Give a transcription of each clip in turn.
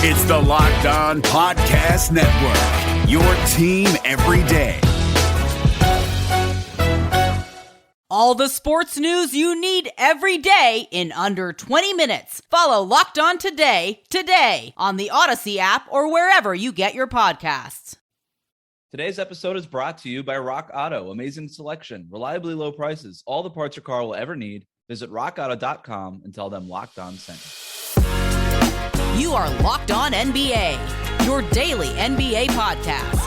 It's the Locked On Podcast Network, your team every day. All the sports news you need every day in under 20 minutes. Follow Locked On today on the Odyssey app or wherever you get your podcasts. Today's episode is brought to you by Rock Auto. Amazing selection, reliably low prices, all the parts your car will ever need. Visit rockauto.com and tell them Locked On sent you. You are Locked On NBA, your daily NBA podcast.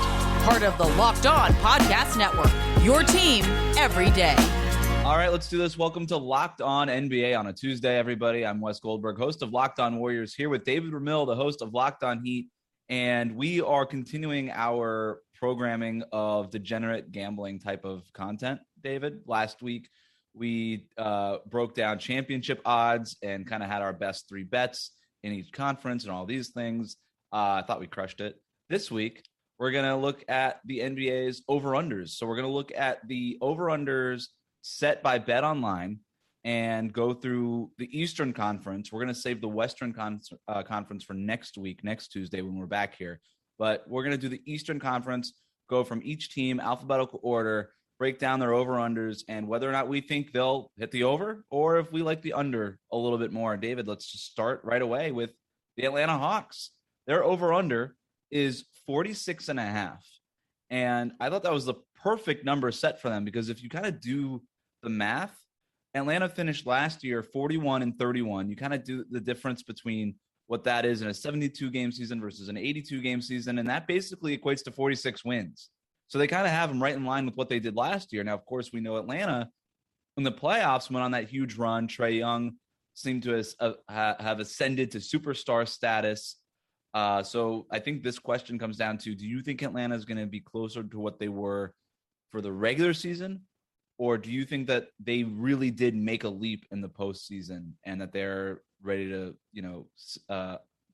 Part of the Locked On Podcast Network, your team every day. All right, let's do this. Welcome to Locked On NBA on a Tuesday, everybody. I'm Wes Goldberg, host of Locked On Warriors, here with David Ramil, the host of Locked On Heat. And we are continuing our programming of degenerate gambling type of content, David. Last week, we broke down championship odds and kind of had our best three bets in each conference and all these things. I thought we crushed it. This week, we're going to look at the NBA's over-unders. So we're going to look at the over-unders set by BetOnline and go through the Eastern Conference. We're going to save the Western Conference for next week, next Tuesday when we're back here. But we're going to do the Eastern Conference, go from each team, alphabetical order, break down their over-unders, and whether or not we think they'll hit the over or if we like the under a little bit more. David, let's just start right away with the Atlanta Hawks. Their over-under is 46.5. And I thought that was the perfect number set for them because if you kind of do the math, Atlanta finished last year 41-31. You kind of do the difference between what that is in a 72-game season versus an 82-game season, and that basically equates to 46 wins. So they kind of have them right in line with what they did last year. Now, of course, we know Atlanta, in the playoffs, went on that huge run. Trae Young seemed to have ascended to superstar status. So I think this question comes down to, do you think Atlanta is going to be closer to what they were for the regular season? Or do you think that they really did make a leap in the postseason and that they're ready to,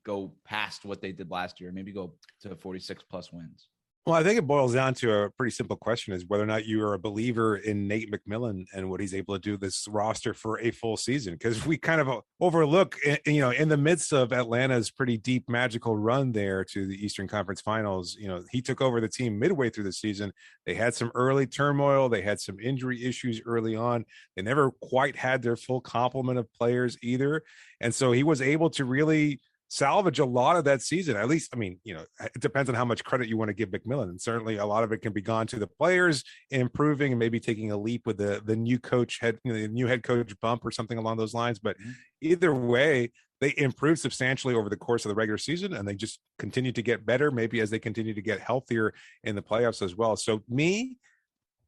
go past what they did last year, maybe go to 46 plus wins? Well, I think it boils down to a pretty simple question, is whether or not you are a believer in Nate McMillan and what he's able to do this roster for a full season. Because we kind of overlook, in the midst of Atlanta's pretty deep magical run there to the Eastern Conference Finals, he took over the team midway through the season. They had some early turmoil. They had some injury issues early on. They never quite had their full complement of players either. And so he was able to really salvage a lot of that season. At least, it depends on how much credit you want to give McMillan. And certainly a lot of it can be gone to the players improving and maybe taking a leap with the new coach new head coach bump or something along those lines. But either way, they improved substantially over the course of the regular season, and they just continue to get better, maybe as they continue to get healthier in the playoffs as well. So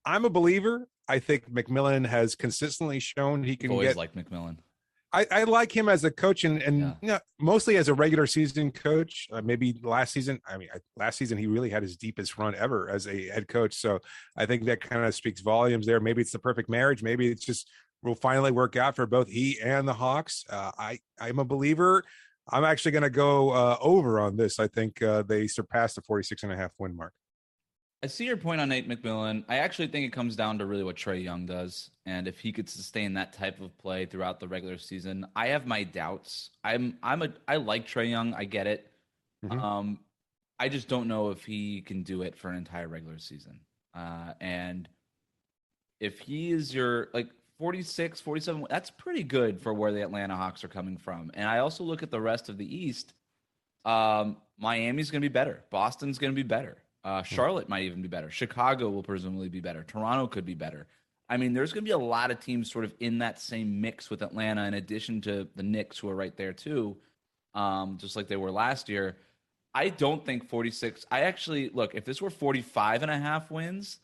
I'm a believer. I think McMillan has consistently shown he can always like McMillan. I like him as a coach and mostly as a regular season coach. Maybe last season, last season he really had his deepest run ever as a head coach. So I think that kind of speaks volumes there. Maybe it's the perfect marriage. Maybe it's just will finally work out for both he and the Hawks. I'm a believer. I'm actually going to go over on this. I think they surpassed the 46.5 win mark. I see your point on Nate McMillan. I actually think it comes down to really what Trae Young does. And if he could sustain that type of play throughout the regular season, I have my doubts. I like Trae Young. I get it. Mm-hmm. I just don't know if he can do it for an entire regular season. And if he is your 46, 47, that's pretty good for where the Atlanta Hawks are coming from. And I also look at the rest of the East. Miami's going to be better. Boston's going to be better. Charlotte might even be better. Chicago will presumably be better. Toronto could be better. There's going to be a lot of teams sort of in that same mix with Atlanta, in addition to the Knicks, who are right there too, just like they were last year. I don't think 46. If this were 45.5 wins,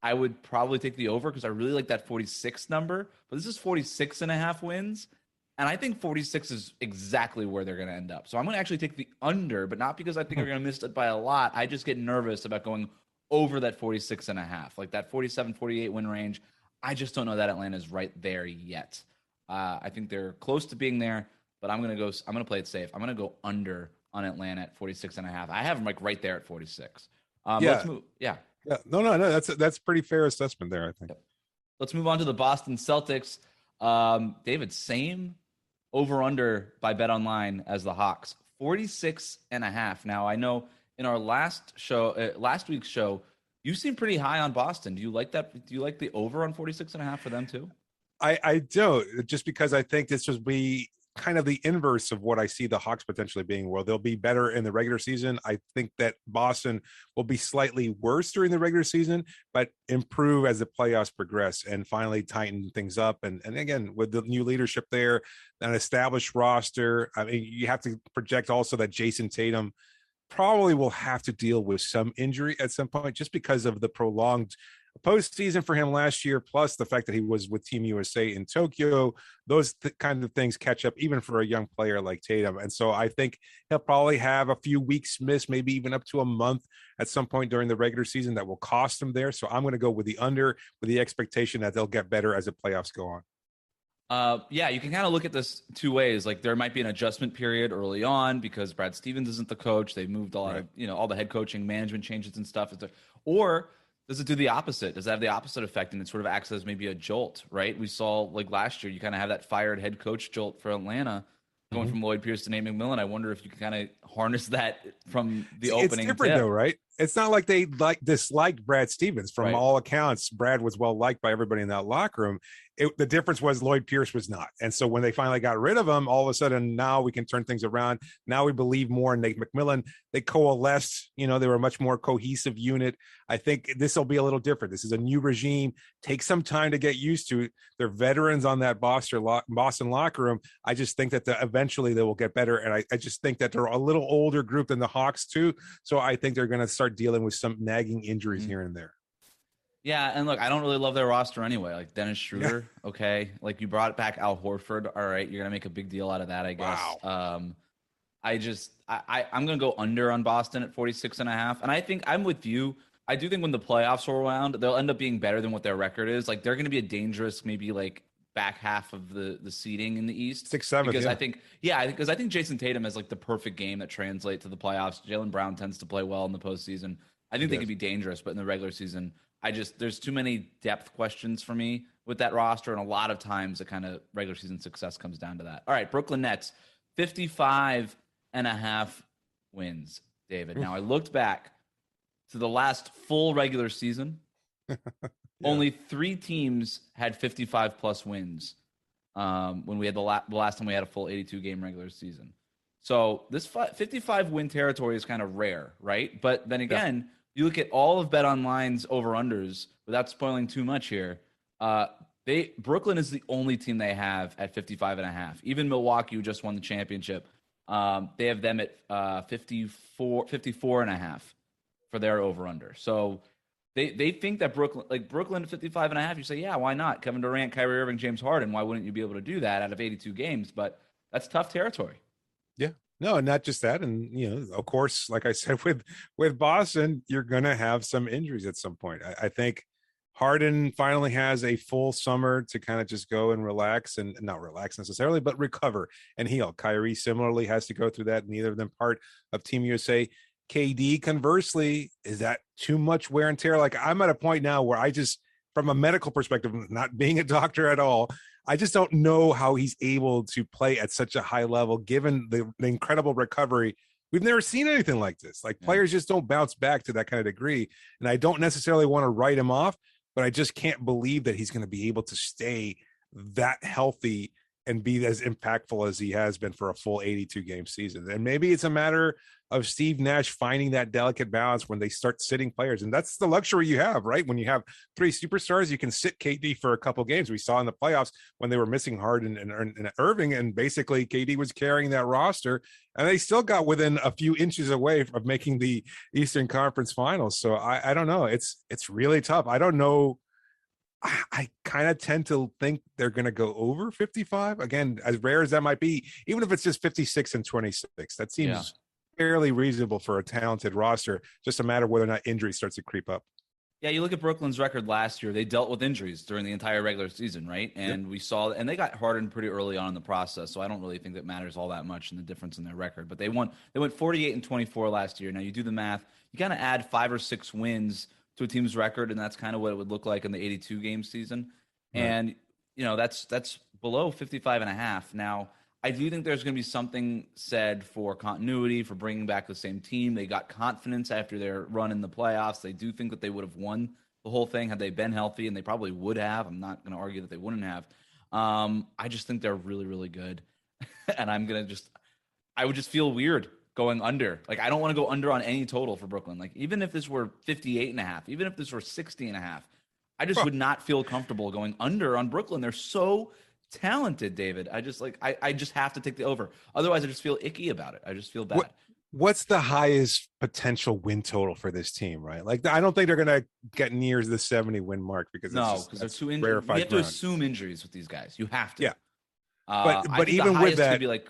I would probably take the over because I really like that 46 number. But this is 46.5 wins. And I think 46 is exactly where they're going to end up. So I'm going to actually take the under, but not because I think they're going to miss it by a lot. I just get nervous about going over that 46.5, like that 47, 48 win range. I just don't know that Atlanta is right there yet. I think they're close to being there, but I'm going to play it safe. I'm going to go under on Atlanta at 46.5. I have them right there at 46. Let's move. Yeah. No. That's pretty fair assessment there, I think. Let's move on to the Boston Celtics. David, same over-under by BetOnline as the Hawks, 46.5. Now, I know in our last week's show, you seem pretty high on Boston. Do you like that? Do you like the over on 46.5 for them too? I don't, just because I think this will be kind of the inverse of what I see the Hawks potentially being, where they'll be better in the regular season. I think that Boston will be slightly worse during the regular season, but improve as the playoffs progress and finally tighten things up. And again, with the new leadership there, an established roster, I mean, you have to project also that Jason Tatum probably will have to deal with some injury at some point, just because of the prolonged postseason for him last year, plus the fact that he was with Team USA in Tokyo. Those kind of things catch up even for a young player like Tatum. And so I think he'll probably have a few weeks missed, maybe even up to a month at some point during the regular season that will cost him there. So I'm going to go with the under, with the expectation that they'll get better as the playoffs go on. Yeah, you can kind of look at this two ways. Like, there might be an adjustment period early on because Brad Stevens isn't the coach. They've moved a lot of, all the head coaching, management changes and stuff. Or does it do the opposite? Does it have the opposite effect and it sort of acts as maybe a jolt, right? We saw, like, last year, you kind of have that fired head coach jolt for Atlanta going from Lloyd Pierce to Nate McMillan. I wonder if you can kind of harness that from the opening. It's different though, right? It's not like they disliked Brad Stevens. From all accounts, Brad was well liked by everybody in that locker room. The difference was Lloyd Pierce was not. And so when they finally got rid of him, all of a sudden now we can turn things around. Now we believe more in Nate McMillan. They coalesced, they were a much more cohesive unit. I think this will be a little different. This is a new regime. Take some time to get used to it. They're veterans on that Boston locker room. I just think that eventually they will get better. And I just think that they're a little older group than the Hawks too. So I think they're going to start dealing with some nagging injuries here and there. Yeah, and look, I don't really love their roster anyway. Like Dennis Schroeder, okay. Like, you brought back Al Horford. All right, you're gonna make a big deal out of that, I guess. Wow. I'm gonna go under on Boston at 46.5. And I think I'm with you. I do think when the playoffs roll around, they'll end up being better than what their record is. Like, they're gonna be a dangerous, maybe like back half of the seeding in the East. 6-7. Because I think Jason Tatum has like the perfect game that translates to the playoffs. Jaylen Brown tends to play well in the postseason. I think they could be dangerous, but in the regular season, there's too many depth questions for me with that roster, and a lot of times the kind of regular season success comes down to that. All right, Brooklyn Nets, 55.5 wins, David. Now, I looked back to the last full regular season. Only 3 teams had 55-plus wins when we had the last time we had a full 82-game regular season. So this 55-win territory is kind of rare, right? But then again, you look at all of BetOnline's over-unders, without spoiling too much here, Brooklyn is the only team they have at 55.5. Even Milwaukee, who just won the championship, they have them at 54.5 for their over-under. So they think that Brooklyn at 55.5, you say, yeah, why not? Kevin Durant, Kyrie Irving, James Harden, why wouldn't you be able to do that out of 82 games? But that's tough territory. Yeah. No, and not just that. And, of course, like I said, with Boston, you're going to have some injuries at some point. I think Harden finally has a full summer to kind of just go and relax, and not relax necessarily, but recover and heal. Kyrie similarly has to go through that. Neither of them part of Team USA. KD, conversely, is that too much wear and tear? Like, I'm at a point now where I just, from a medical perspective, not being a doctor at all, I just don't know how he's able to play at such a high level, given the incredible recovery. We've never seen anything like this. Like, players just don't bounce back to that kind of degree. And I don't necessarily want to write him off, but I just can't believe that he's going to be able to stay that healthy and be as impactful as he has been for a full 82-game season. And maybe it's a matter of Steve Nash finding that delicate balance when they start sitting players. And that's the luxury you have, right? When you have 3 superstars, you can sit KD for a couple games. We saw in the playoffs when they were missing Harden and Irving, and basically KD was carrying that roster, and they still got within a few inches away of making the Eastern Conference Finals. So I don't know. It's really tough. I don't know. I kind of tend to think they're going to go over 55. Again, as rare as that might be, even if it's just 56 and 26, that seems fairly reasonable for a talented roster. Just a matter of whether or not injury starts to creep up. Yeah, you look at Brooklyn's record last year. They dealt with injuries during the entire regular season, right? And we saw, and they got hardened pretty early on in the process. So I don't really think that matters all that much in the difference in their record. But they went 48 and 24 last year. Now you do the math. You kind of add 5 or 6 wins to a team's record, and that's kind of what it would look like in the 82-game season. Right. And, that's below 55.5. Now, I do think there's going to be something said for continuity, for bringing back the same team. They got confidence after their run in the playoffs. They do think that they would have won the whole thing had they been healthy, and they probably would have. I'm not going to argue that they wouldn't have. I just think they're really, really good. And I would just feel weird going under. Like, I don't want to go under on any total for Brooklyn. Like, even if this were 58.5, even if this were 60.5, I just would not feel comfortable going under on Brooklyn. They're so talented, David. I just have to take the over. Otherwise, I just feel icky about it. I just feel bad. What's the highest potential win total for this team, right? Like, I don't think they're going to get near the 70 win mark because they're too injured. You have to assume injuries with these guys. You have to. Yeah. But even with that, could be like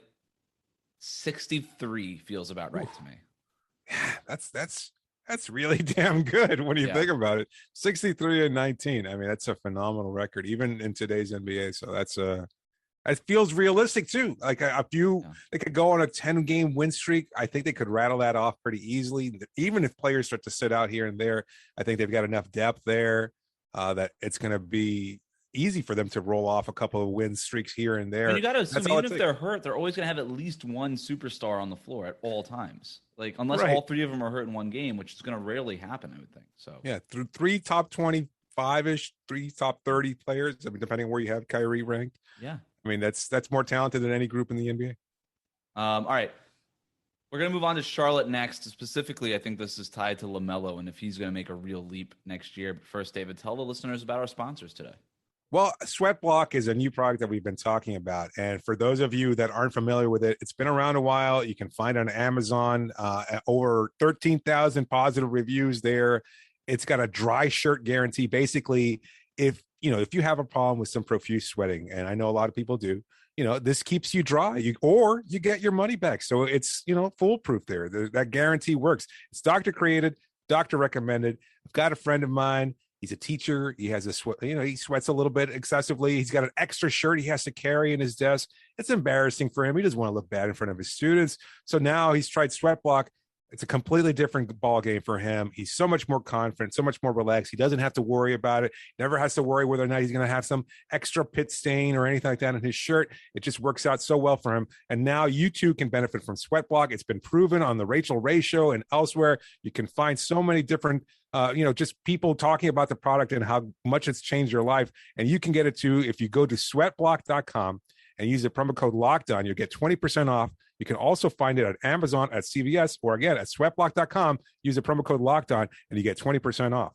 63 feels about right to me. That's really damn good when you think about it. 63-19. I mean, that's a phenomenal record, even in today's NBA. So it feels realistic too. Like, they could go on a 10-game win streak, I think they could rattle that off pretty easily. Even if players start to sit out here and there, I think they've got enough depth there that it's going to be easy for them to roll off a couple of win streaks here and there. And you got to assume, even if they're hurt, they're always going to have at least one superstar on the floor at all times. Like, unless all three of them are hurt in one game, which is going to rarely happen, I would think. So yeah, through 3 top 25-ish, 3 top 30 players. I mean, depending on where you have Kyrie ranked. Yeah. I mean, that's more talented than any group in the NBA. All right. We're going to move on to Charlotte next. Specifically, I think this is tied to LaMelo and if he's going to make a real leap next year. But first, David, tell the listeners about our sponsors today. Well, Sweatblock is a new product that we've been talking about. And for those of you that aren't familiar with it, it's been around a while. You can find it on Amazon, over 13,000 positive reviews there. It's got a dry shirt guarantee. Basically, if you have a problem with some profuse sweating, and I know a lot of people do, this keeps you dry, or you get your money back. So it's, foolproof there. That guarantee works. It's doctor created, doctor recommended. I've got a friend of mine. He's a teacher. He has a sweat, he sweats a little bit excessively. He's got an extra shirt he has to carry in his desk. It's embarrassing for him. He doesn't want to look bad in front of his students. So now he's tried Sweatblock. It's a completely different ball game for him. He's so much more confident, so much more relaxed. He doesn't have to worry about it. Never has to worry whether or not he's going to have some extra pit stain or anything like that in his shirt. It just works out so well for him. And now you too can benefit from Sweatblock. It's been proven on the Rachel Ray show and elsewhere. You can find so many different, just people talking about the product and how much it's changed your life. And you can get it too if you go to sweatblock.com and use the promo code LOCKEDON. You'll get 20% off. You can also find it at Amazon, at CVS, or again at sweatblock.com. Use the promo code LOCKEDON and you get 20% off.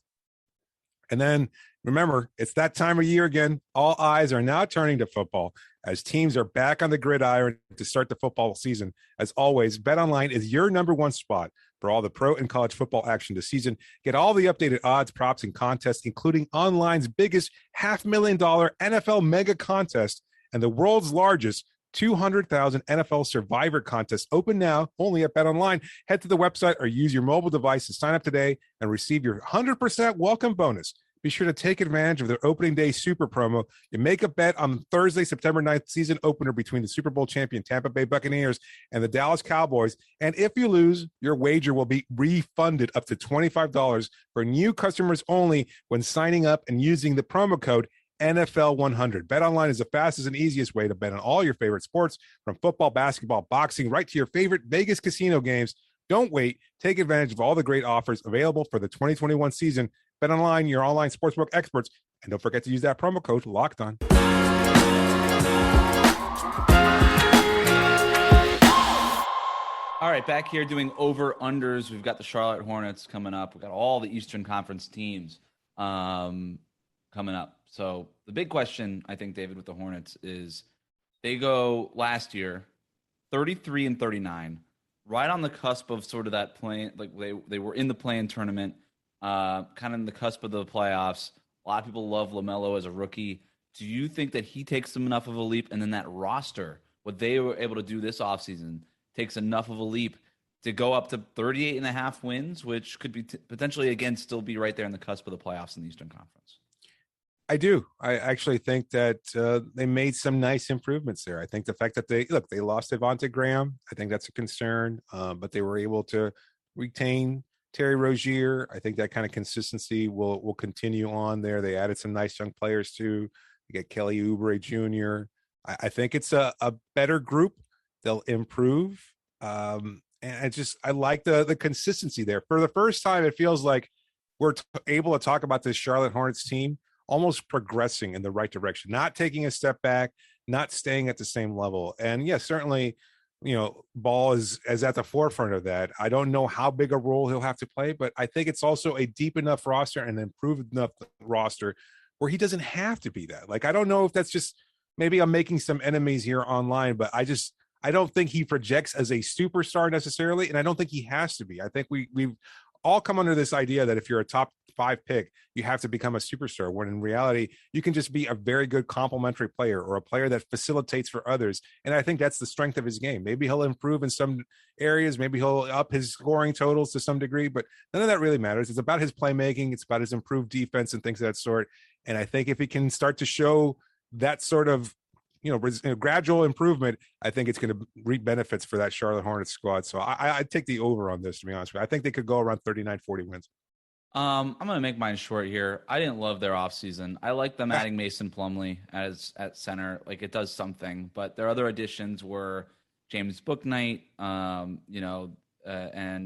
And then remember, it's that time of year again. All eyes are now turning to football as teams are back on the gridiron to start the football season. As always, BetOnline is your number one spot for all the pro and college football action this season. Get all the updated odds, props, and contests, including online's biggest $500,000 NFL mega contest and the world's largest 200,000 NFL Survivor contest, open now only at BetOnline. Head to the website or use your mobile device to sign up today and receive your 100% welcome bonus. Be sure to take advantage of their opening day super promo. You make a bet on Thursday, September 9th, season opener between the Super Bowl champion Tampa Bay Buccaneers and the Dallas Cowboys. And if you lose, your wager will be refunded up to $25 for new customers only when signing up and using the promo code NFL 100. BetOnline is the fastest and easiest way to bet on all your favorite sports, from football, basketball, boxing, right to your favorite Vegas casino games. Don't wait. Take advantage of all the great offers available for the 2021 season. BetOnline, your online sportsbook experts. And don't forget to use that promo code LOCKEDON. All right, back here doing over-unders. We've got the Charlotte Hornets coming up. We've got all the Eastern Conference teams coming up. So the big question, I think, David, with the Hornets is they go last year 33-39, right on the cusp of sort of that play. Like they were in the play-in tournament, kind of in the cusp of the playoffs. A lot of people love LaMelo as a rookie. Do you think that he takes them enough of a leap, and then that roster, what they were able to do this offseason, takes enough of a leap to go up to 38.5 wins, which could be potentially, again, still be right there in the cusp of the playoffs in the Eastern Conference? I do. I actually think that they made some nice improvements there. I think the fact that they lost Devontae Graham, I think that's a concern, but they were able to retain Terry Rozier. I think that kind of consistency will continue on there. They added some nice young players too. You get Kelly Oubre Jr. I think it's a better group. They'll improve. And I like the consistency there. For the first time, it feels like we're able to talk about this Charlotte Hornets team almost progressing in the right direction, not taking a step back, not staying at the same level. And yes, certainly, Ball is at the forefront of that. I don't know how big a role he'll have to play, but I think it's also a deep enough roster and improved enough roster where he doesn't have to be that. Like, I don't know if that's just, maybe I'm making some enemies here online, but I don't think he projects as a superstar necessarily, and I don't think he has to be. I think we've all come under this idea that if you're a top 5 pick, you have to become a superstar, when in reality, you can just be a very good complementary player or a player that facilitates for others. And I think that's the strength of his game. Maybe he'll improve in some areas. Maybe he'll up his scoring totals to some degree, but none of that really matters. It's about his playmaking. It's about his improved defense and things of that sort. And I think if he can start to show that sort of gradual improvement, I think it's going to reap benefits for that Charlotte Hornets squad. So I take the over on this, to be honest with you. I think they could go around 39-40 wins. I'm going to make mine short here. I didn't love their offseason. I like them adding Mason Plumlee at center. Like, it does something, but their other additions were James Bouknight, and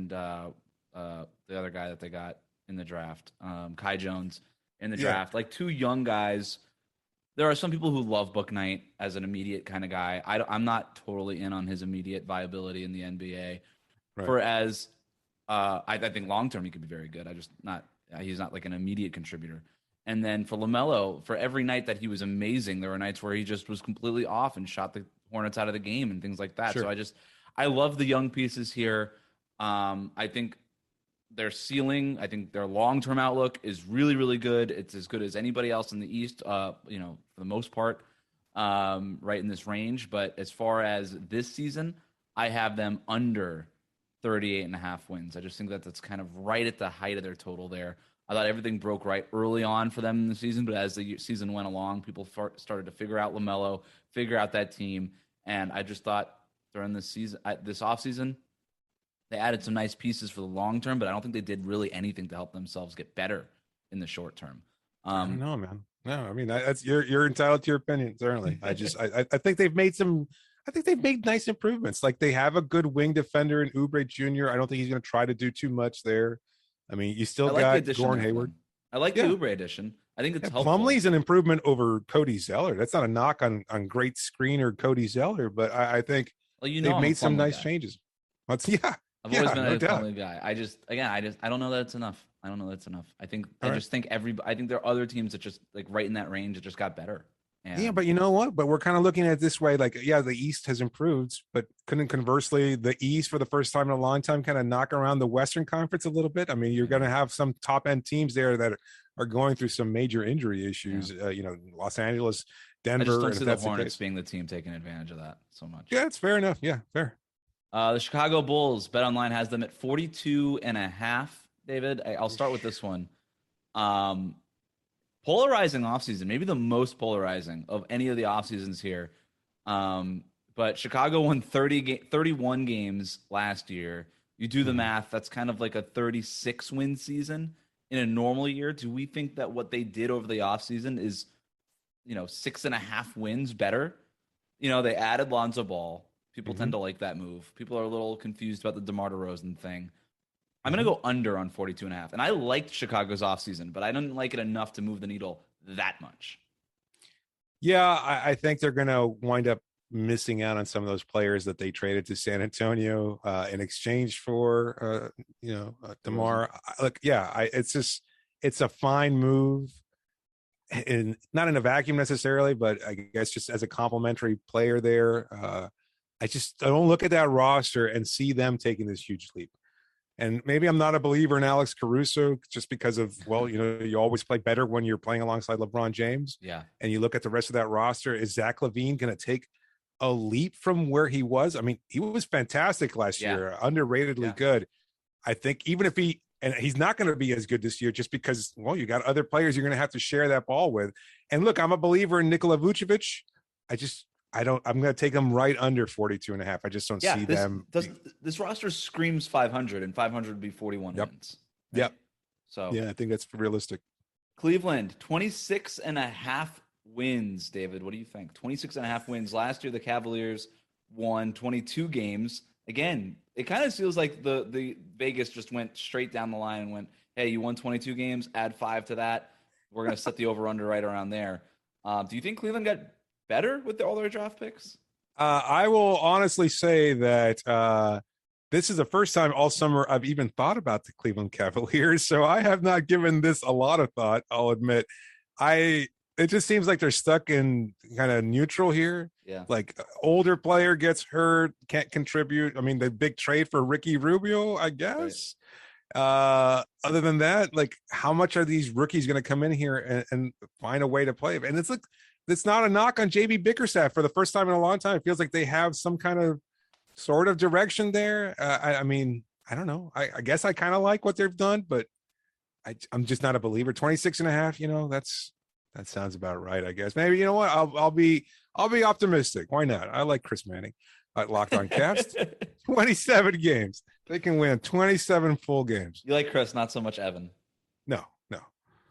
the other guy that they got in the draft, Kai Jones in the draft, like 2 young guys. There are some people who love Bouknight as an immediate kind of guy. I'm not totally in on his immediate viability in the NBA. Right. I think long-term he could be very good. He's not like an immediate contributor. And then for LaMelo, for every night that he was amazing, there were nights where he just was completely off and shot the Hornets out of the game and things like that. Sure. So I love the young pieces here. I think their ceiling, I think their long-term outlook is really, really good. It's as good as anybody else in the East, for the most part, right in this range. But as far as this season, I have them under 38.5 wins. I just think that's kind of right at the height of their total there. I thought everything broke right early on for them in the season, but as the season went along, people started to figure out LaMelo, figure out that team, and I just thought during this offseason, they added some nice pieces for the long term, but I don't think they did really anything to help themselves get better in the short term. I don't know, man. No, I mean, that's you're entitled to your opinion, certainly. I think they've made nice improvements. Like, they have a good wing defender in Oubre Jr. I don't think he's going to try to do too much there. I mean, you still got Gordon Hayward. I like the Oubre addition. I think it's helpful. Plumlee's an improvement over Cody Zeller. That's not a knock on great screener Cody Zeller, but I think they've made some nice changes. I've always been a Plumlee guy. I don't know that it's enough. I think there are other teams that just like right in that range that just got better. Yeah, but you know what? But we're kind of looking at it this way, like, the East has improved, but couldn't conversely the East for the first time in a long time kind of knock around the Western Conference a little bit? I mean, you're going to have some top end teams there that are going through some major injury issues. Los Angeles, Denver. I just don't see the Hornets being the team taking advantage of that so much. Yeah, it's fair enough. Yeah, fair. The Chicago Bulls, BetOnline has them at 42.5. David, I'll start with this one. Polarizing offseason, maybe the most polarizing of any of the offseasons here. But Chicago won 31 games last year. You do the math, that's kind of like a 36-win season in a normal year. Do we think that what they did over the offseason is, 6.5 wins better? They added Lonzo Ball. People tend to like that move. People are a little confused about the DeMar DeRozan thing. I'm going to go under on 42.5. And I liked Chicago's offseason, but I didn't like it enough to move the needle that much. Yeah, I think they're going to wind up missing out on some of those players that they traded to San Antonio in exchange for, DeMar. It's a fine move. And not in a vacuum necessarily, but I guess just as a complimentary player there. I don't look at that roster and see them taking this huge leap. And maybe I'm not a believer in Alex Caruso just because of, you always play better when you're playing alongside LeBron James. Yeah. And you look at the rest of that roster. Is Zach LaVine going to take a leap from where he was? I mean, he was fantastic last year, underratedly good. I think even if he's not going to be as good this year just because, you got other players you're going to have to share that ball with. And look, I'm a believer in Nikola Vucevic. I'm going to take them right under 42.5. I just don't see them. This roster screams 500, and 500 would be 41 wins. Right? Yep. So I think that's realistic. Cleveland, 26.5 wins, David. What do you think? 26.5 wins. Last year, the Cavaliers won 22 games. Again, it kind of feels like the Vegas just went straight down the line and went, hey, you won 22 games, add 5 to that. We're going to set the over-under right around there. Do you think Cleveland got better with all their draft picks? I will honestly say that this is the first time all summer I've even thought about the Cleveland Cavaliers. So I have not given this a lot of thought, I'll admit. It just seems like they're stuck in kind of neutral here. Yeah. Like older player gets hurt, can't contribute. I mean, the big trade for Ricky Rubio, I guess. Right. Other than that, like how much are these rookies going to come in here and find a way to play? And it's like, it's not a knock on JB Bickerstaff. For the first time in a long time, it feels like they have some kind of sort of direction there. I mean, I don't know. I guess I kind of like what they've done, but I'm just not a believer. 26.5, that sounds about right, I guess. Maybe, you know what? I'll be optimistic. Why not? I like Chris Manning at Locked On Cavs. 27 games. They can win 27 full games. You like Chris, not so much Evan. No.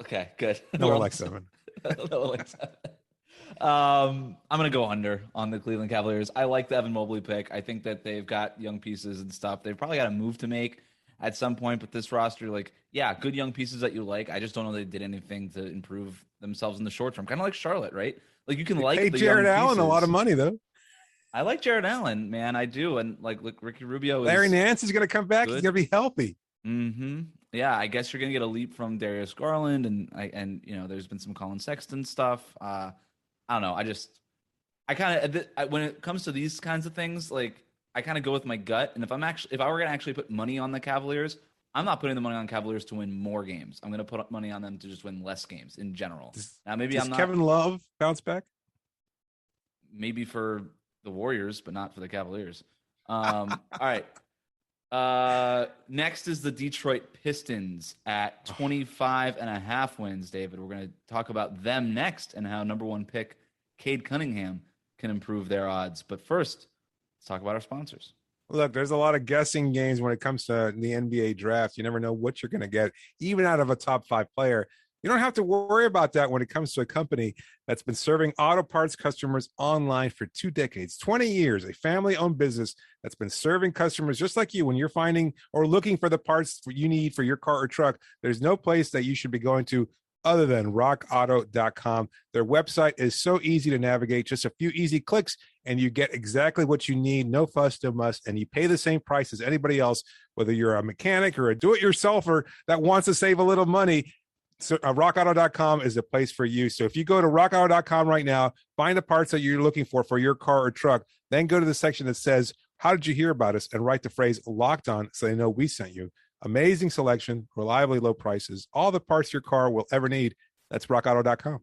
Okay, good. No one likes Evan. No one likes Evan. I'm going to go under on the Cleveland Cavaliers. I like the Evan Mobley pick. I think that they've got young pieces and stuff. They've probably got a move to make at some point, but this roster, good young pieces that you like. I just don't know they did anything to improve themselves in the short term. Kind of like Charlotte, right? Like you can pay Jared Allen a lot of money, though. I like Jared Allen, man. I do. And like Ricky Rubio Larry Nance is going to come back. Good. He's going to be healthy. Mm-hmm. Yeah, I guess you're going to get a leap from Darius Garland, and there's been some Colin Sexton stuff. I don't know. When it comes to these kinds of things, I kind of go with my gut. And if I were going to actually put money on the Cavaliers, I'm not putting the money on Cavaliers to win more games. I'm going to put money on them to just win less games in general. Now, maybe does Kevin Love bounce back? Maybe for the Warriors, but not for the Cavaliers. All right. Next is the Detroit Pistons at 25.5 wins, David. We're going to talk about them next and how number 1 pick Cade Cunningham can improve their odds. But first, let's talk about our sponsors. Look, there's a lot of guessing games when it comes to the NBA draft. You never know what you're going to get, even out of a top 5 player. You don't have to worry about that when it comes to a company that's been serving auto parts customers online for 2 decades, 20 years, a family-owned business that's been serving customers just like you when you're finding or looking for the parts you need for your car or truck. There's no place that you should be going to other than rockauto.com. Their website is so easy to navigate, just a few easy clicks, and you get exactly what you need, no fuss, no muss, and you pay the same price as anybody else, whether you're a mechanic or a do-it-yourselfer that wants to save a little money. So rockauto.com is the place for you. So if you go to rockauto.com right now, find the parts that you're looking for your car or truck, then go to the section that says, how did you hear about us? And write the phrase locked on so they know we sent you. Amazing selection, reliably low prices, all the parts your car will ever need. That's rockauto.com.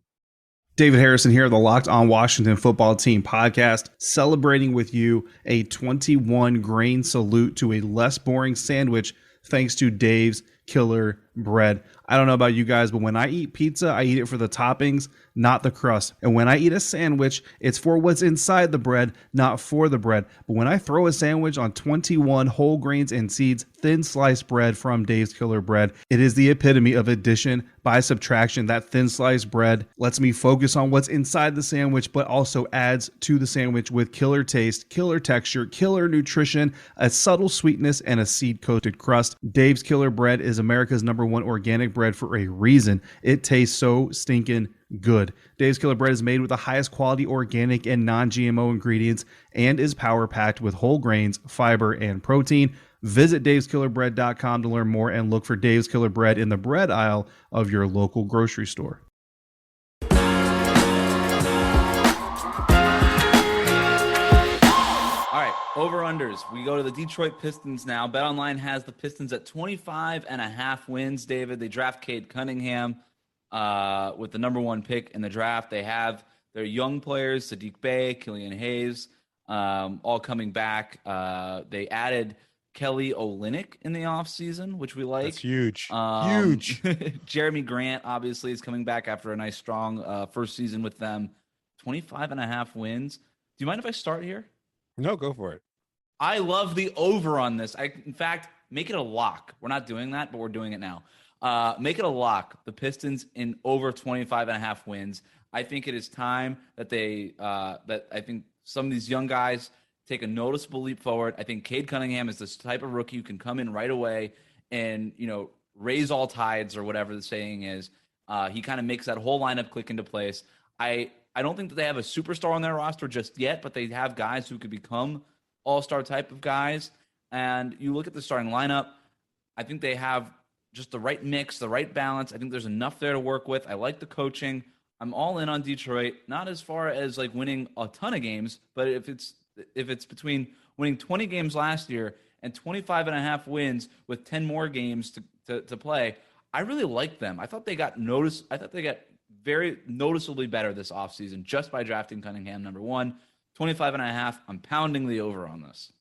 David Harrison here, the Locked On Washington Football Team podcast, celebrating with you a 21 grain salute to a less boring sandwich thanks to Dave's Killer Bread. I don't know about you guys, but when I eat pizza, I eat it for the toppings, not the crust. And when I eat a sandwich, it's for what's inside the bread, not for the bread. But when I throw a sandwich on 21 whole grains and seeds, thin sliced bread from Dave's Killer Bread, it is the epitome of addition by subtraction. That thin sliced bread lets me focus on what's inside the sandwich, but also adds to the sandwich with killer taste, killer texture, killer nutrition, a subtle sweetness, and a seed-coated crust. Dave's Killer Bread is America's #1 organic bread for a reason. It tastes so stinking good. Dave's Killer Bread is made with the highest quality organic and non-GMO ingredients and is power-packed with whole grains, fiber, and protein. Visit daveskillerbread.com to learn more and look for Dave's Killer Bread in the bread aisle of your local grocery store. All right, over-unders. We go to the Detroit Pistons now. BetOnline has the Pistons at 25.5 wins, David. They draft Cade Cunningham with the #1 pick in the draft. They have their young players, Sadiq Bey, Killian Hayes, all coming back. They added Kelly Olynyk in the offseason, which we like. That's huge. Huge. Jeremy Grant, obviously, is coming back after a nice, strong first season with them. 25.5 wins. Do you mind if I start here? No, go for it. I love the over on this. In fact, make it a lock. We're not doing that, but we're doing it now. Make it a lock. The Pistons in over 25.5 wins. I think it is time that that I think some of these young guys take a noticeable leap forward. I think Cade Cunningham is this type of rookie who can come in right away and, raise all tides or whatever the saying is. He kind of makes that whole lineup click into place. I don't think that they have a superstar on their roster just yet, but they have guys who could become all-star type of guys. And you look at the starting lineup, I think they have just the right mix, the right balance. I think there's enough there to work with. I like the coaching. I'm all in on Detroit, not as far as like winning a ton of games, but if it's between winning 20 games last year and 25 and a half wins with 10 more games to play, I really like them. I thought they got very noticeably better this offseason just by drafting Cunningham number 1. 25 and a half. I'm pounding the over on this.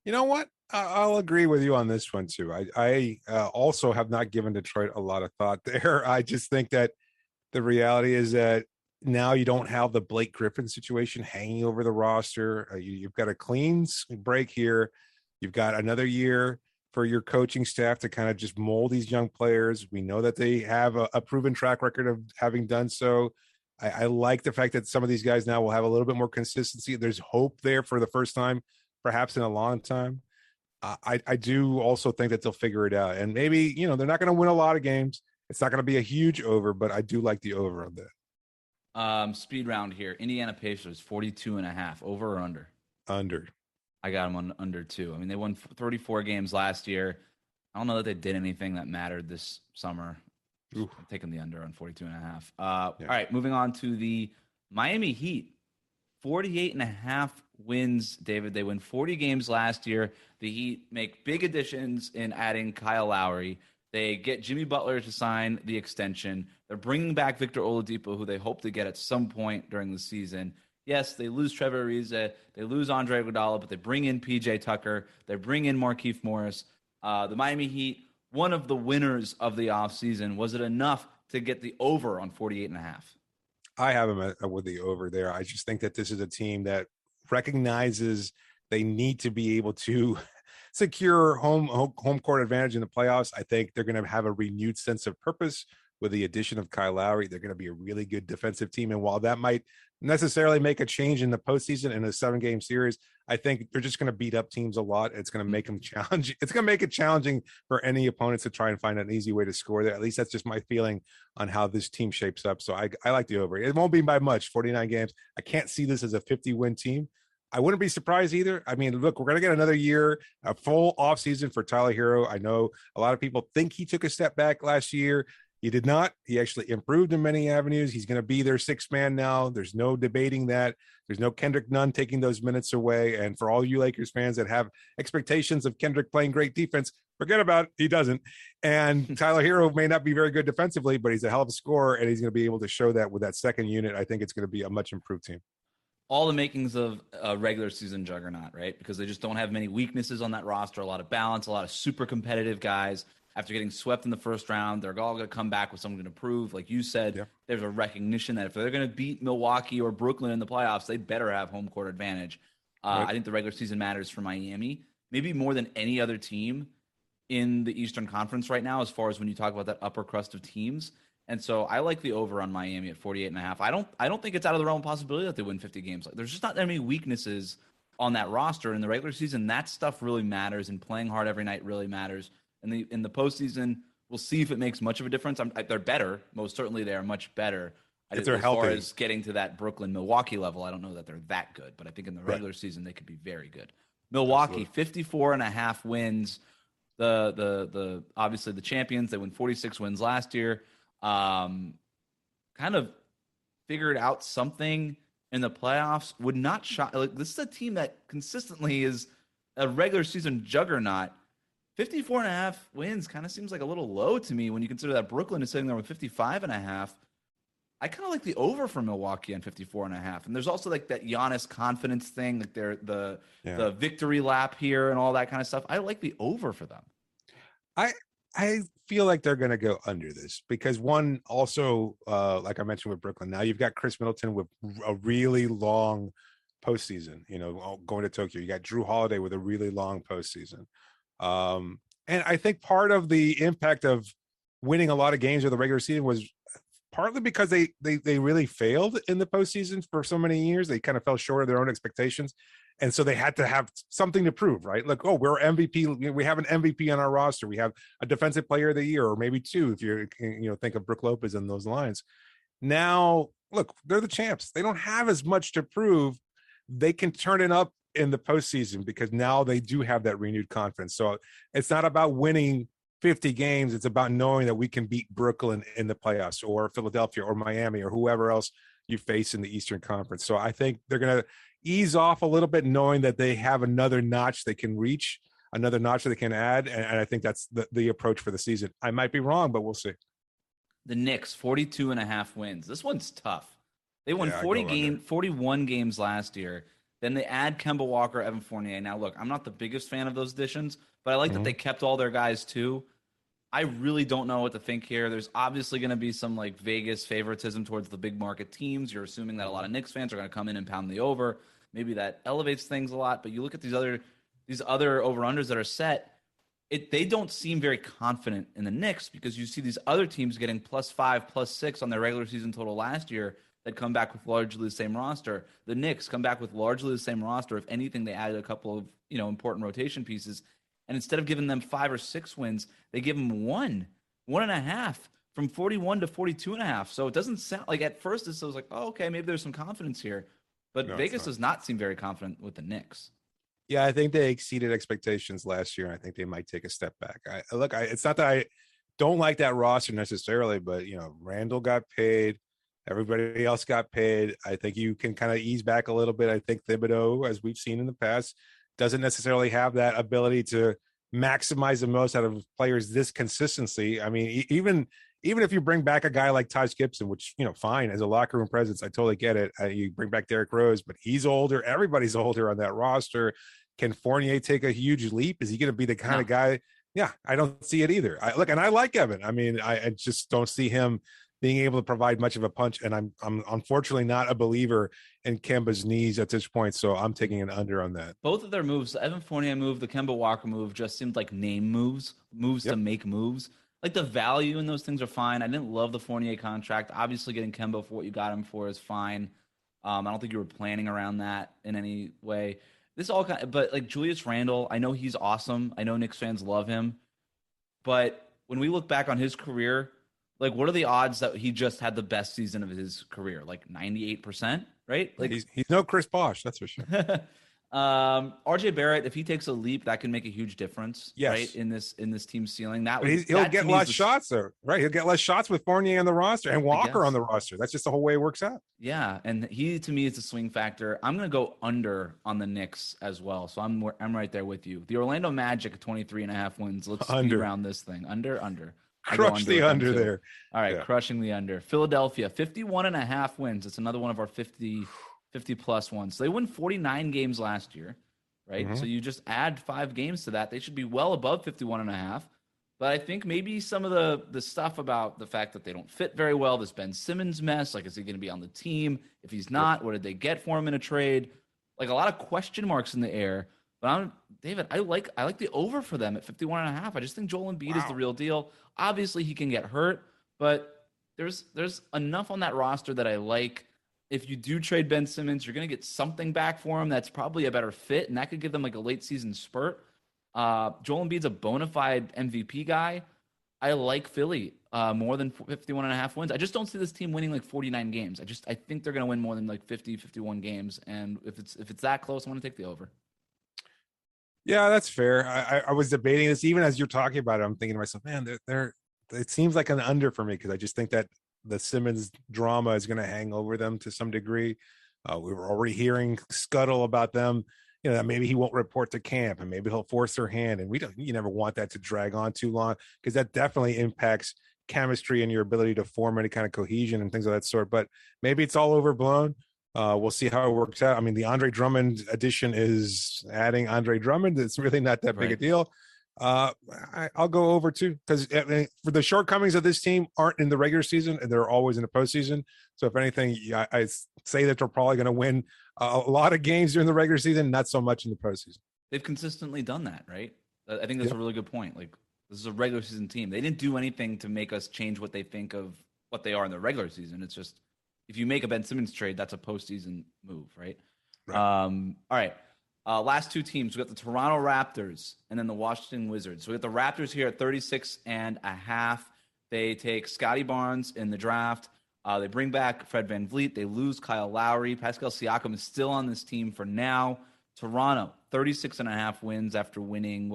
You know what? I'll agree with you on this one too. I also have not given Detroit a lot of thought there. I just think that the reality is that now you don't have the Blake Griffin situation hanging over the roster. You've got a clean break here. You've got another year for your coaching staff to kind of just mold these young players. We know that they have a proven track record of having done so. I like the fact that some of these guys now will have a little bit more consistency. There's hope there for the first time, perhaps in a long time. I do also think that they'll figure it out. And maybe, they're not going to win a lot of games. It's not going to be a huge over, but I do like the over on that. Speed round here. Indiana Pacers, 42.5. Over or under? Under. I got them on under 2. I mean, they won 34 games last year. I don't know that they did anything that mattered this summer. I'm taking the under on 42.5. All right, moving on to the Miami Heat. 48.5 wins, David. They win 40 games last year. The Heat make big additions in adding Kyle Lowry. They get Jimmy Butler to sign the extension. They're bringing back Victor Oladipo, who they hope to get at some point during the season. Yes, they lose Trevor Ariza. They lose Andre Iguodala, but they bring in PJ Tucker. They bring in Markieff Morris. The Miami Heat, one of the winners of the offseason. Was it enough to get the over on 48.5? I have them with the over there. I just think that this is a team that recognizes they need to be able to secure home court advantage in the playoffs. I think they're going to have a renewed sense of purpose with the addition of Kyle Lowry. They're going to be a really good defensive team. And while that might necessarily make a change in the postseason in a 7-game series, I think they're just going to beat up teams a lot. It's going to make them challenge. It's going to make it challenging for any opponents to try and find an easy way to score there. At least that's just my feeling on how this team shapes up. So I like the over. It won't be by much, 49 games. I can't see this as a 50-win team. I wouldn't be surprised either. I mean, look, we're going to get another year, a full offseason for Tyler Hero. I know a lot of people think he took a step back last year. He did not. He actually improved in many avenues. He's going to be their sixth man now. There's no debating that. There's no Kendrick Nunn taking those minutes away. And for all you Lakers fans that have expectations of Kendrick playing great defense, forget about it. He doesn't. And Tyler Hero may not be very good defensively, but he's a hell of a scorer, and he's going to be able to show that with that second unit. I think it's going to be a much improved team. All the makings of a regular season juggernaut, right? Because they just don't have many weaknesses on that roster, a lot of balance, a lot of super competitive guys. After getting swept in the first round, they're all going to come back with something to prove. Like you said, There's a recognition that if they're going to beat Milwaukee or Brooklyn in the playoffs, they better have home court advantage. I think the regular season matters for Miami, maybe more than any other team in the Eastern Conference right now, as far as when you talk about that upper crust of teams. And so I like the over on Miami at 48.5. I don't think it's out of the realm of possibility that they win 50 games. Like, there's just not that many weaknesses on that roster. In the regular season, that stuff really matters, and playing hard every night really matters. In the postseason, we'll see if it makes much of a difference. They're better. Most certainly they are much better. If they're healthy. As far as getting to that Brooklyn-Milwaukee level, I don't know that they're that good. But I think in the regular season, they could be very good. Milwaukee, 54.5 wins. The obviously the champions. They won 46 wins last year. Kind of figured out something in the playoffs. Would not shock. Like, this is a team that consistently is a regular season juggernaut. 54.5 wins kind of seems like a little low to me when you consider that Brooklyn is sitting there with 55.5. I kind of like the over for Milwaukee on 54.5. And there's also like that Giannis confidence thing, like the victory lap here and all that kind of stuff. I like the over for them. I feel like they're going to go under this because one also, like I mentioned with Brooklyn, now you've got Chris Middleton with a really long postseason, going to Tokyo. You got Drew Holiday with a really long postseason. And I think part of the impact of winning a lot of games of the regular season was partly because they really failed in the postseason for so many years. They kind of fell short of their own expectations. And so they had to have something to prove, right? Like, oh, we're MVP. We have an MVP on our roster. We have a defensive player of the year, or maybe two, if you think of Brook Lopez in those lines. Now, look, they're the champs. They don't have as much to prove. They can turn it up in the postseason because now they do have that renewed confidence. So it's not about winning 50 games. It's about knowing that we can beat Brooklyn in the playoffs, or Philadelphia, or Miami, or whoever else you face in the Eastern Conference. So I think they're going to ease off a little bit, knowing that they have another notch they can reach, another notch that they can add. And I think that's the approach for the season. I might be wrong, but we'll see. The Knicks, 42.5 wins. This one's tough. They won 41 games last year. Then they add Kemba Walker, Evan Fournier. Now, look, I'm not the biggest fan of those additions, but I like that they kept all their guys too. I really don't know what to think here. There's obviously going to be some like Vegas favoritism towards the big market teams. You're assuming that a lot of Knicks fans are going to come in and pound the over. Maybe that elevates things a lot. But you look at these other over-unders that are set, they don't seem very confident in the Knicks, because you see these other teams getting +5, +6 on their regular season total last year that come back with largely the same roster. The Knicks come back with largely the same roster. If anything, they added a couple of important rotation pieces. And instead of giving them 5 or 6 wins, they give them 1.5, from 41 to 42.5. So it doesn't sound like, at first it was like, oh, okay, maybe there's some confidence here. But Vegas does not seem very confident with the Knicks. Yeah, I think they exceeded expectations last year, and I think they might take a step back. It's not that I don't like that roster necessarily, but Randall got paid, everybody else got paid. I think you can kind of ease back a little bit. I think Thibodeau, as we've seen in the past, doesn't necessarily have that ability to maximize the most out of players this consistency. I mean, even if you bring back a guy like Taj Gibson, which, fine, as a locker room presence, I totally get it. You bring back Derrick Rose, but he's older. Everybody's older on that roster. Can Fournier take a huge leap? Is he going to be the kind of guy? Yeah, I don't see it either. And I like Evan. I mean, I just don't see him being able to provide much of a punch. And I'm unfortunately not a believer in Kemba's knees at this point. So I'm taking an under on that. Both of their moves, the Evan Fournier move, the Kemba Walker move, just seemed like name moves to make moves. Like, the value in those things are fine. I didn't love the Fournier contract. Obviously, getting Kemba for what you got him for is fine. I don't think you were planning around that in any way. But like Julius Randle, I know he's awesome. I know Knicks fans love him. But when we look back on his career, like, what are the odds that he just had the best season of his career? Like 98%, right? Like, he's no Chris Bosh, that's for sure. RJ Barrett, if he takes a leap, that can make a huge difference, right? In this team's ceiling. He'll get less shots though, right? He'll get less shots with Fournier on the roster and Walker on the roster. That's just the whole way it works out. Yeah, and he, to me, is a swing factor. I'm going to go under on the Knicks as well. So I'm right there with you. The Orlando Magic at 23.5 wins. Let's speed around this thing. Under. Crush the under there. All right, crushing the under. Philadelphia, 51.5 wins. It's another one of our 50 plus ones. So they won 49 games last year, right? So you just add 5 games to that. They should be well above 51.5. But I think maybe some of the stuff about the fact that they don't fit very well, this Ben Simmons mess, like, is he going to be on the team? If he's not, what did they get for him in a trade? Like, a lot of question marks in the air. But David, I like the over for them at 51.5. I just think Joel Embiid is the real deal. Obviously, he can get hurt, but there's enough on that roster that I like. If you do trade Ben Simmons, you're going to get something back for him that's probably a better fit, and that could give them like a late season spurt. Joel Embiid's a bona fide MVP guy. I like Philly more than 51.5 wins. I just don't see this team winning like 49 games. I think they're going to win more than like 50, 51 games, and if it's that close, I'm going to take the over. Yeah, that's fair. I was debating this even as you're talking about it. I'm thinking to myself, man, it seems like an under for me, because I just think that the Simmons drama is going to hang over them to some degree. We were already hearing scuttle about them, that maybe he won't report to camp and maybe he'll force their hand. And you never want that to drag on too long, because that definitely impacts chemistry and your ability to form any kind of cohesion and things of that sort. But maybe it's all overblown. We'll see how it works out. I mean, the Andre Drummond addition is adding Andre Drummond. It's really not that big a deal. I'll go over too, because for the shortcomings of this team aren't in the regular season, and they're always in the postseason. So if anything, I say that they're probably going to win a lot of games during the regular season, not so much in the postseason. They've consistently done that, right? I think that's a really good point. Like, this is a regular season team. They didn't do anything to make us change what they think of what they are in the regular season. It's just if you make a Ben Simmons trade, that's a postseason move, right? All right. Last two teams, we got the Toronto Raptors and then the Washington Wizards. So we got the Raptors here at 36.5. They take Scotty Barnes in the draft. They bring back Fred VanVleet. They lose Kyle Lowry. Pascal Siakam is still on this team for now. Toronto, 36.5 wins after winning,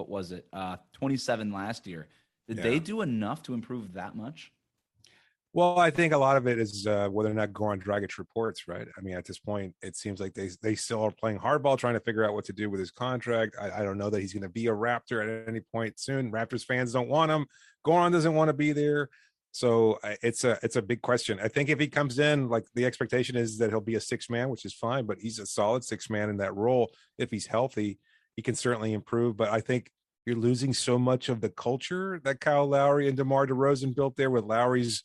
27 last year. Did they do enough to improve that much? Well, I think a lot of it is whether or not Goran Dragic reports, right? I mean, at this point, it seems like they still are playing hardball, trying to figure out what to do with his contract. I don't know that he's going to be a Raptor at any point soon. Raptors fans don't want him. Goran doesn't want to be there. So it's a big question. I think if he comes in, like the expectation is that he'll be a six man, which is fine, but he's a solid six man in that role. If he's healthy, he can certainly improve. But I think you're losing so much of the culture that Kyle Lowry and DeMar DeRozan built there with Lowry's,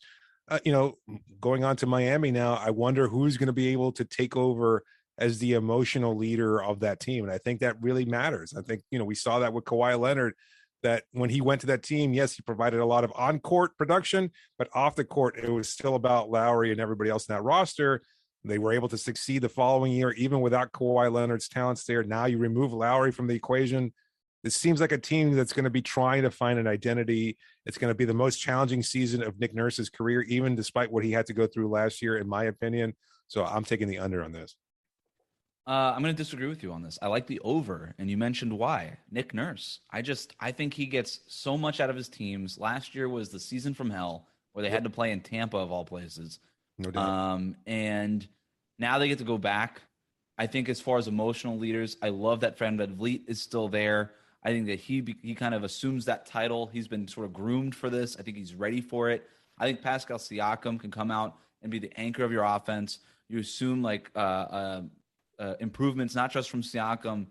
going on to Miami now. I wonder who's going to be able to take over as the emotional leader of that team. And I think that really matters. I think, we saw that with Kawhi Leonard, that when he went to that team, yes, he provided a lot of on-court production, but off the court, it was still about Lowry and everybody else in that roster. They were able to succeed the following year, even without Kawhi Leonard's talents there. Now you remove Lowry from the equation. This seems like a team that's going to be trying to find an identity. It's going to be the most challenging season of Nick Nurse's career, even despite what he had to go through last year, in my opinion. So I'm taking the under on this. I'm going to disagree with you on this. I like the over, and you mentioned why. Nick Nurse. I think he gets so much out of his teams. Last year was the season from hell where they had to play in Tampa, of all places. No doubt. And now they get to go back. I think as far as emotional leaders, I love that Fred VanVleet is still there. I think that he kind of assumes that title. He's been sort of groomed for this. I think he's ready for it. I think Pascal Siakam can come out and be the anchor of your offense. You assume improvements, not just from Siakam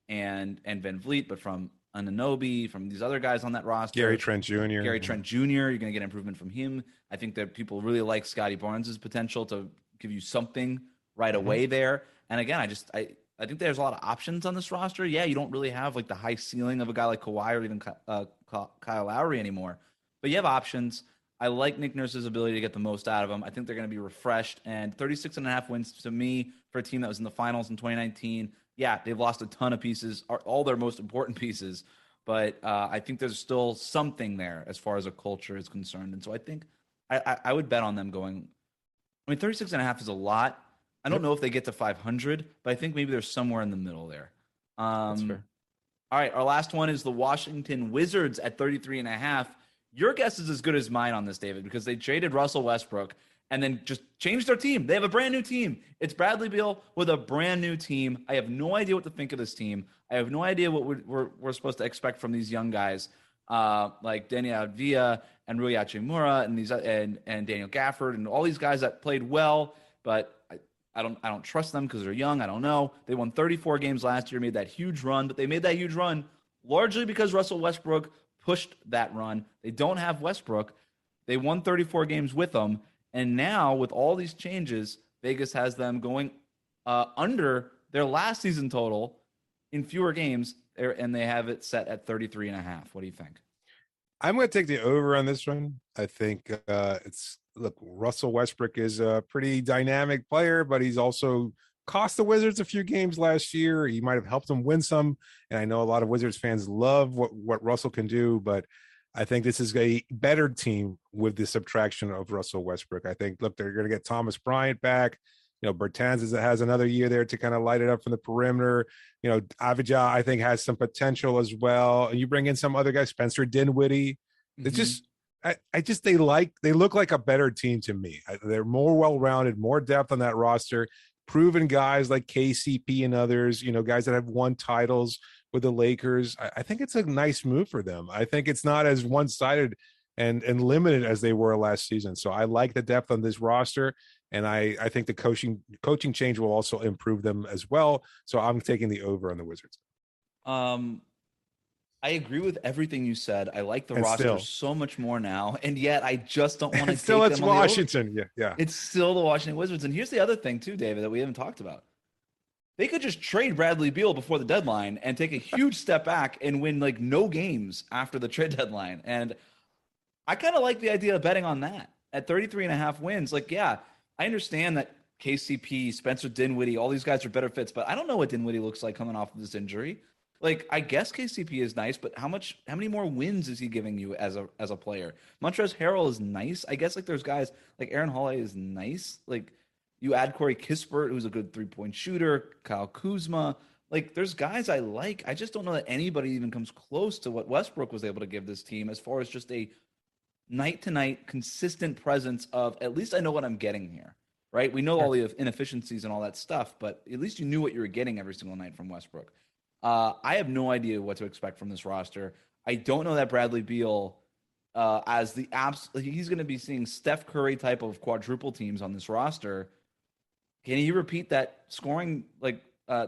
and VanVleet, but from Anunoby, from these other guys on that roster. Gary Trent Jr. You're going to get improvement from him. I think that people really like Scotty Barnes' potential to give you something right away there. And again, I think there's a lot of options on this roster. Yeah, you don't really have like the high ceiling of a guy like Kawhi or even Kyle Lowry anymore, but you have options. I like Nick Nurse's ability to get the most out of them. I think they're going to be refreshed, and 36.5 wins to me for a team that was in the finals in 2019. Yeah, they've lost a ton of pieces, all their most important pieces, but I think there's still something there as far as a culture is concerned. And so I think I would bet on them going. I mean, 36.5 is a lot. I don't know if they get to 500, but I think maybe they're somewhere in the middle there. That's fair. All right, our last one is the Washington Wizards at 33.5. Your guess is as good as mine on this, David, because they traded Russell Westbrook and then just changed their team. They have a brand new team. It's Bradley Beal with a brand new team. I have no idea what to think of this team. I have no idea what we're supposed to expect from these young guys like Daniel Avdija and Rui Hachimura and Daniel Gafford and all these guys that played well, but I don't trust them because they're young. I don't know. They won 34 games last year, made that huge run, but they made that huge run largely because Russell Westbrook pushed that run. They don't have Westbrook. They won 34 games with them. And now with all these changes, Vegas has them going under their last season total in fewer games, and they have it set at 33.5. What do you think? I'm going to take the over on this one. I think Russell Westbrook is a pretty dynamic player, but he's also cost the Wizards a few games last year. He might have helped them win some. And I know a lot of Wizards fans love what Russell can do, but I think this is a better team with the subtraction of Russell Westbrook. I think, they're going to get Thomas Bryant back. Bertans has another year there to kind of light it up from the perimeter. Avdija, I think, has some potential as well. And you bring in some other guys, Spencer Dinwiddie. It's just, they look like a better team to me. They're more well-rounded, more depth on that roster, proven guys like KCP and others, guys that have won titles with the Lakers. I think it's a nice move for them. I think it's not as one-sided and limited as they were last season. So I like the depth on this roster. And I think the coaching change will also improve them as well. So I'm taking the over on the Wizards. I agree with everything you said. I like the roster so much more now, and yet I just don't want to. Still, it's Washington. Yeah. It's still the Washington Wizards. And here's the other thing too, David, that we haven't talked about. They could just trade Bradley Beal before the deadline and take a huge step back and win no games after the trade deadline. And I kind of like the idea of betting on that. at 33.5 wins, like, yeah, I understand that KCP, Spencer Dinwiddie, all these guys are better fits, but I don't know what Dinwiddie looks like coming off of this injury. Like, I guess KCP is nice, but how many more wins is he giving you as a player? Montrezl Harrell is nice. I guess, like, there's guys like Aaron Holiday is nice. Like, you add Corey Kispert, who's a good 3-point shooter, Kyle Kuzma. Like, there's guys I like. I just don't know that anybody even comes close to what Westbrook was able to give this team as far as just a night-to-night consistent presence of, at least I know what I'm getting here, right? We know all the inefficiencies and all that stuff, but at least you knew what you were getting every single night from Westbrook. I have no idea what to expect from this roster. I don't know that Bradley Beal, as the he's going to be seeing Steph Curry type of quadruple teams on this roster. Can he repeat that scoring, like,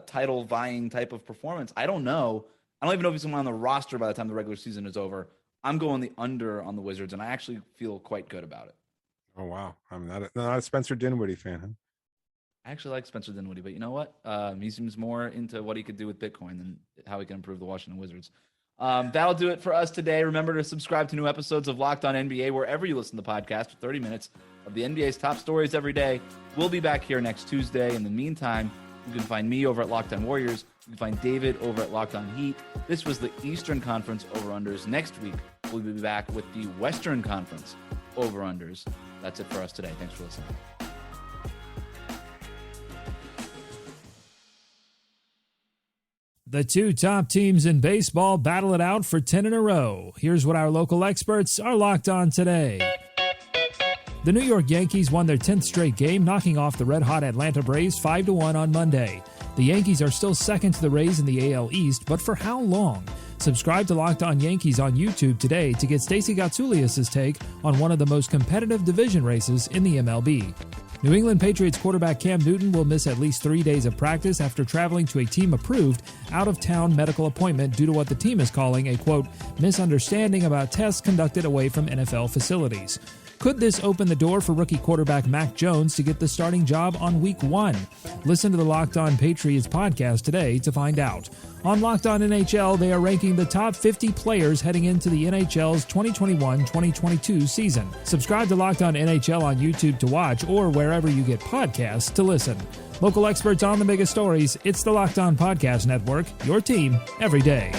title vying type of performance? I don't know. I don't even know if he's going to be on the roster by the time the regular season is over. I'm going the under on the Wizards, and I actually feel quite good about it. Oh, wow. I'm not a Spencer Dinwiddie fan, huh? I actually like Spencer Dinwiddie, but you know what? He seems more into what he could do with Bitcoin than how he can improve the Washington Wizards. That'll do it for us today. Remember to subscribe to new episodes of Locked On NBA wherever you listen to the podcast for 30 minutes of the NBA's top stories every day. We'll be back here next Tuesday. In the meantime, you can find me over at Locked On Warriors. You can find David over at Locked On Heat. This was the Eastern Conference over-unders. Next week, we'll be back with the Western Conference over-unders. That's it for us today. Thanks for listening. The two top teams in baseball battle it out for 10 in a row. Here's what our local experts are locked on today. The New York Yankees won their 10th straight game, knocking off the red-hot Atlanta Braves 5-1 on Monday. The Yankees are still second to the Rays in the AL East, but for how long? Subscribe to Locked On Yankees on YouTube today to get Stacey Gotsulias' take on one of the most competitive division races in the MLB. New England Patriots quarterback Cam Newton will miss at least 3 days of practice after traveling to a team-approved, out-of-town medical appointment due to what the team is calling a, quote, misunderstanding about tests conducted away from NFL facilities. Could this open the door for rookie quarterback Mac Jones to get the starting job on Week 1? Listen to the Locked On Patriots podcast today to find out. On Locked On NHL, they are ranking the top 50 players heading into the NHL's 2021-2022 season. Subscribe to Locked On NHL on YouTube to watch or wherever you get podcasts to listen. Local experts on the biggest stories, it's the Locked On Podcast Network, your team every day.